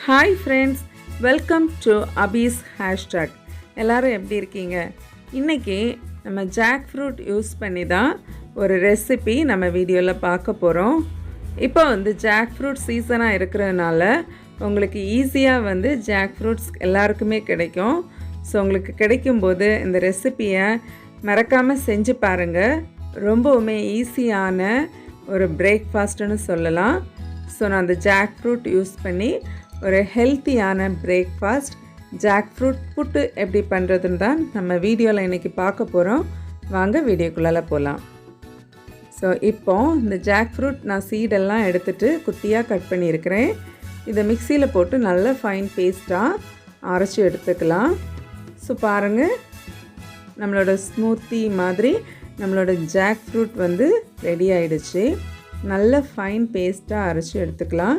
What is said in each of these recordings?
Hi friends, welcome to அபீஸ் hashtag. எல்லோரும் எப்படி இருக்கீங்க? இன்றைக்கி நம்ம ஜாக் ஃப்ரூட் யூஸ் பண்ணி தான் ஒரு ரெசிபி நம்ம வீடியோவில் பார்க்க போகிறோம். இப்போ ஜாக் ஃப்ரூட் சீசனாக இருக்கிறதுனால உங்களுக்கு ஈஸியாக ஜாக் ஃப்ரூட்ஸ் எல்லாருக்குமே கிடைக்கும். ஸோ உங்களுக்கு கிடைக்கும்போது இந்த ரெசிப்பியை மறக்காமல் செஞ்சு பாருங்கள். ரொம்பவுமே ஈஸியான ஒரு பிரேக்ஃபாஸ்ட்டுன்னு சொல்லலாம். ஸோ நான் அந்த ஜாக் ஃப்ரூட் யூஸ் பண்ணி ஒரு ஹெல்த்தியான பிரேக்ஃபாஸ்ட் ஜாக் ஃப்ரூட் புட்டு எப்படி பண்ணுறதுன்னு தான் நம்ம வீடியோவில் இன்றைக்கி பார்க்க போகிறோம். வாங்க வீடியோக்குள்ளால போகலாம். ஸோ இப்போது இந்த ஜாக் ஃப்ரூட் நான் சீடெல்லாம் எடுத்துகிட்டு குட்டியாக கட் பண்ணியிருக்கிறேன். இதை மிக்சியில் போட்டு நல்ல ஃபைன் பேஸ்ட்டாக அரைச்சி எடுத்துக்கலாம். ஸோ பாருங்கள், நம்மளோட ஸ்மூத்தி மாதிரி நம்மளோட ஜாக் ஃப்ரூட் ரெடி ஆகிடுச்சு. நல்ல ஃபைன் பேஸ்ட்டாக அரைச்சி எடுத்துக்கலாம்.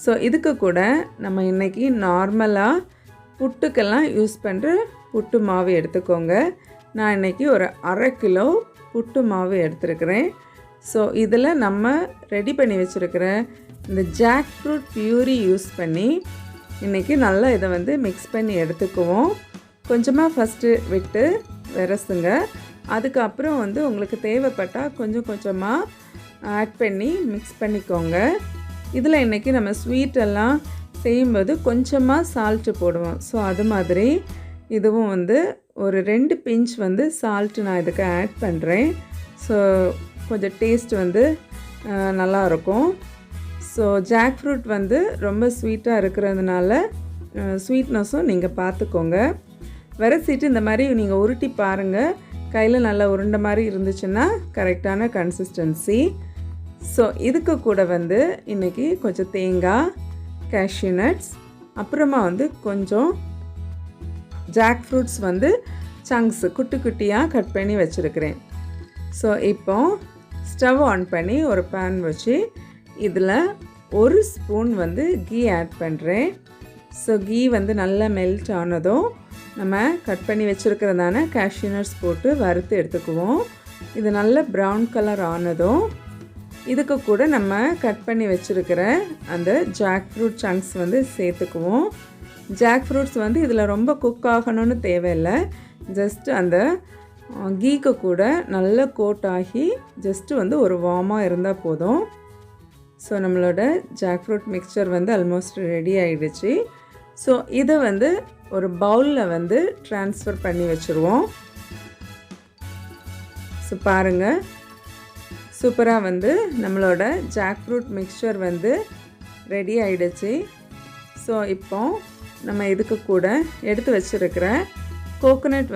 ஸோ இதுக்கு கூட நம்ம இன்றைக்கி நார்மலாக புட்டுக்கெல்லாம் யூஸ் பண்ணுற புட்டு மாவு எடுத்துக்கோங்க. நான் இன்றைக்கி ஒரு 1/2 கிலோ புட்டு மாவு எடுத்துருக்கிறேன். ஸோ இதில் நம்ம ரெடி பண்ணி வச்சுருக்கிற இந்த ஜாக் ஃப்ரூட் பியூரி யூஸ் பண்ணி இன்றைக்கி நல்லா இதை மிக்ஸ் பண்ணி எடுத்துக்குவோம். கொஞ்சமாக ஃபஸ்ட்டு விட்டு விரசுங்க. அதுக்கப்புறம் உங்களுக்கு தேவைப்பட்டால் கொஞ்சம் கொஞ்சமாக ஆட் பண்ணி மிக்ஸ் பண்ணிக்கோங்க. இதில் இன்றைக்கி நம்ம ஸ்வீட்டெல்லாம் செய்யும்போது கொஞ்சமாக சால்ட்டு போடுவோம். ஸோ அது மாதிரி இதுவும் ஒரு 2 பிஞ்ச் சால்ட்டு நான் இதுக்கு ஆட் பண்ணுறேன். ஸோ கொஞ்சம் டேஸ்ட் நல்லாயிருக்கும். ஸோ ஜாக் ஃப்ரூட் ரொம்ப ஸ்வீட்டாக இருக்கிறதுனால ஸ்வீட்னஸும் நீங்கள் பார்த்துக்கோங்க. விரசிட்டு இந்த மாதிரி நீங்கள் உருட்டி பாருங்கள். கையில் நல்லா உருண்டை மாதிரி இருந்துச்சுன்னா கரெக்டான கன்சிஸ்டன்சி. ஸோ இதுக்கு கூட இன்றைக்கி கொஞ்சம் தேங்காய், cashew nuts, அப்புறமா கொஞ்சம் ஜாக் ஃப்ரூட்ஸ் சங்க்ஸ் குட்டி குட்டியாக கட் பண்ணி வச்சுருக்கிறேன். ஸோ இப்போ ஸ்டவ் ஆன் பண்ணி ஒரு பேன் வச்சு இதில் 1 ஸ்பூன் கீ ஆட் பண்ணுறேன். ஸோ கீ நல்லா மெல்ட் ஆனதும் நம்ம கட் பண்ணி வச்சுருக்கிறதான cashew nuts போட்டு வறுத்து எடுத்துக்குவோம். இது நல்ல ப்ரௌன் கலர் ஆனதும் இதுக்கு கூட நம்ம கட் பண்ணி வச்சுருக்கிற அந்த ஜாக் ஃப்ரூட் சங்க்ஸ் சேர்த்துக்குவோம். ஜாக் ஃப்ரூட்ஸ் இதில் ரொம்ப குக் ஆகணும்னு தேவையில்லை. ஜஸ்ட்டு அந்த கீக்கு கூட நல்லா கோட் ஆகி ஜஸ்ட்டு ஒரு வார்மாக இருந்தால் போதும். ஸோ நம்மளோட jack fruit mixture almost ready ஆகிடுச்சு. ஸோ இதை ஒரு பவுலில் ட்ரான்ஸ்ஃபர் பண்ணி வச்சுருவோம். ஸோ பாருங்கள், சூப்பராக நம்மளோட ஜாக் ஃப்ரூட் மிக்சர் ரெடி ஆகிடுச்சு. ஸோ இப்போ நம்ம இதுக்கு கூட எடுத்து வச்சுருக்கிற கோகோனட்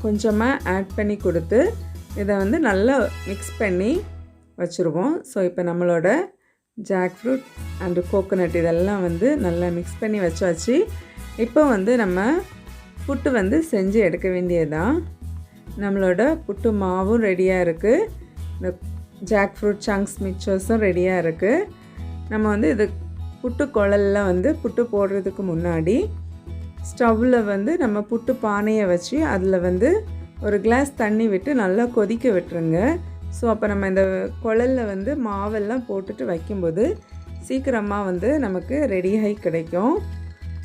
கொஞ்சமாக ஆட் பண்ணி கொடுத்து இதை நல்லா மிக்ஸ் பண்ணி வச்சுருவோம். ஸோ இப்போ நம்மளோட ஜாக் ஃப்ரூட் அண்டு கோகோனட் இதெல்லாம் நல்லா மிக்ஸ் பண்ணி வச்சாச்சு. இப்போ நம்ம புட்டு செஞ்சு எடுக்க வேண்டியதுதான். நம்மளோட புட்டு மாவும் ரெடியாக இருக்குது. இந்த ஜாக் ஃப்ரூட் சங்க்ஸ் மிக்சர்ஸும் ரெடியாக இருக்குது. நம்ம இது புட்டு குழலில் புட்டு போடுறதுக்கு முன்னாடி ஸ்டவ்வில் நம்ம புட்டு பானையை வச்சு அதில் ஒரு கிளாஸ் தண்ணி விட்டு நல்லா கொதிக்க விட்டுருங்க. ஸோ அப்போ நம்ம இந்த குழலில் மாவெல்லாம் போட்டுட்டு வைக்கும்போது சீக்கிரமாக நமக்கு ரெடியாகி கிடைக்கும்.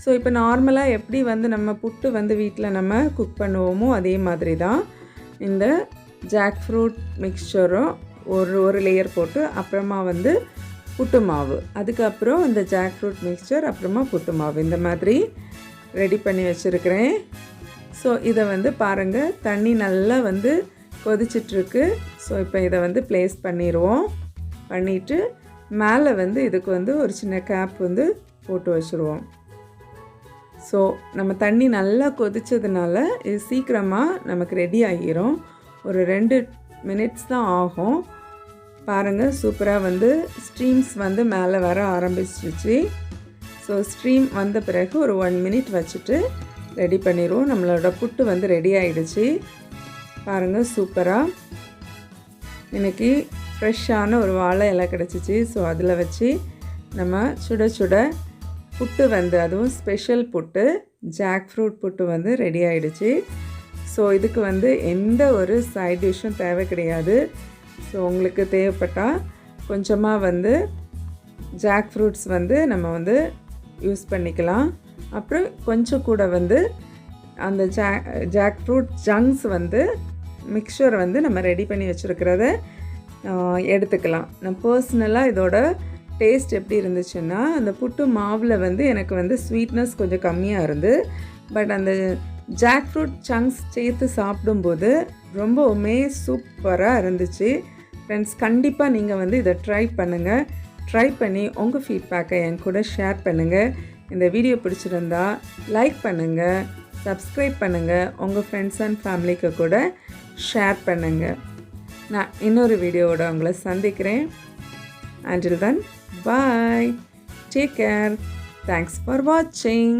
ஸோ இப்போ நார்மலாக எப்படி நம்ம புட்டு வீட்டில் நம்ம குக் பண்ணுவோமோ அதே மாதிரி தான் இந்த ஜாக் ஃப்ரூட் மிக்சரும் ஒரு லேயர் போட்டு அப்புறமா புட்டு மாவு, அதுக்கப்புறம் இந்த ஜாக் ஃப்ரூட் மிக்சர், அப்புறமா புட்டு மாவு இந்த மாதிரி ரெடி பண்ணி வச்சுருக்கிறேன். ஸோ இதை பாருங்கள், தண்ணி நல்லா கொதிச்சிட்ருக்கு. ஸோ இப்போ இதை ப்ளேஸ் பண்ணிடுவோம். பண்ணிவிட்டு மேலே இதுக்கு ஒரு சின்ன கேப் போட்டு வச்சுருவோம். ஸோ நம்ம தண்ணி நல்லா கொதித்ததுனால இது சீக்கிரமாக நமக்கு ரெடி ஆகிரும். ஒரு 2 மினிட்ஸ் தான் ஆகும். பாருங்கள், சூப்பராக ஸ்ட்ரீம்ஸ் மேலே வர ஆரம்பிச்சிருச்சு. ஸோ ஸ்ட்ரீம் வந்த பிறகு ஒரு 1 மினிட் வச்சுட்டு ரெடி பண்ணிடுவோம். நம்மளோட புட்டு ரெடி ஆகிடுச்சு. பாருங்கள், சூப்பராக இன்றைக்கி ஃப்ரெஷ்ஷான ஒரு வாழை இலை கிடச்சிச்சு. ஸோ அதில் வச்சு நம்ம சுட சுட புட்டு அதுவும் ஸ்பெஷல் புட்டு ஜாக் ஃப்ரூட் புட்டு ரெடி ஆகிடுச்சு. ஸோ இதுக்கு எந்த ஒரு சைட் டிஷ்ஷும் தேவை கிடையாது. ஸோ உங்களுக்கு தேவைப்பட்டால் கொஞ்சமாக ஜாக் ஃப்ரூட்ஸ் நம்ம யூஸ் பண்ணிக்கலாம். அப்புறம் கொஞ்சம் கூட வந்து அந்த ஜாக் ஃப்ரூட் ஜங்க்ஸ் வந்து மிக்சர் வந்து நம்ம ரெடி பண்ணி வச்சுருக்கிறத எடுத்துக்கலாம். நான் பர்சனலாக இதோட டேஸ்ட் எப்படி இருந்துச்சுன்னா, அந்த புட்டு மாவில் வந்து எனக்கு வந்து ஸ்வீட்னஸ் கொஞ்சம் கம்மியாக இருந்து, பட் அந்த ஜாக் ஃப்ரூட் சங்க்ஸ் சேர்த்து சாப்பிடும்போது ரொம்பவுமே சூப்பராக இருந்துச்சு. ஃப்ரெண்ட்ஸ், கண்டிப்பாக நீங்கள் வந்து இதை ட்ரை பண்ணுங்கள். ட்ரை பண்ணி உங்கள் ஃபீட்பேக்கை என் கூட ஷேர் பண்ணுங்கள். இந்த வீடியோ பிடிச்சிருந்தா லைக் பண்ணுங்கள், சப்ஸ்கிரைப் பண்ணுங்கள், உங்கள் ஃப்ரெண்ட்ஸ் அண்ட் ஃபேமிலிக்கு கூட ஷேர் பண்ணுங்கள். நான் இன்னொரு வீடியோவோட உங்களை சந்திக்கிறேன். Until then, bye. Take care. Thanks for watching.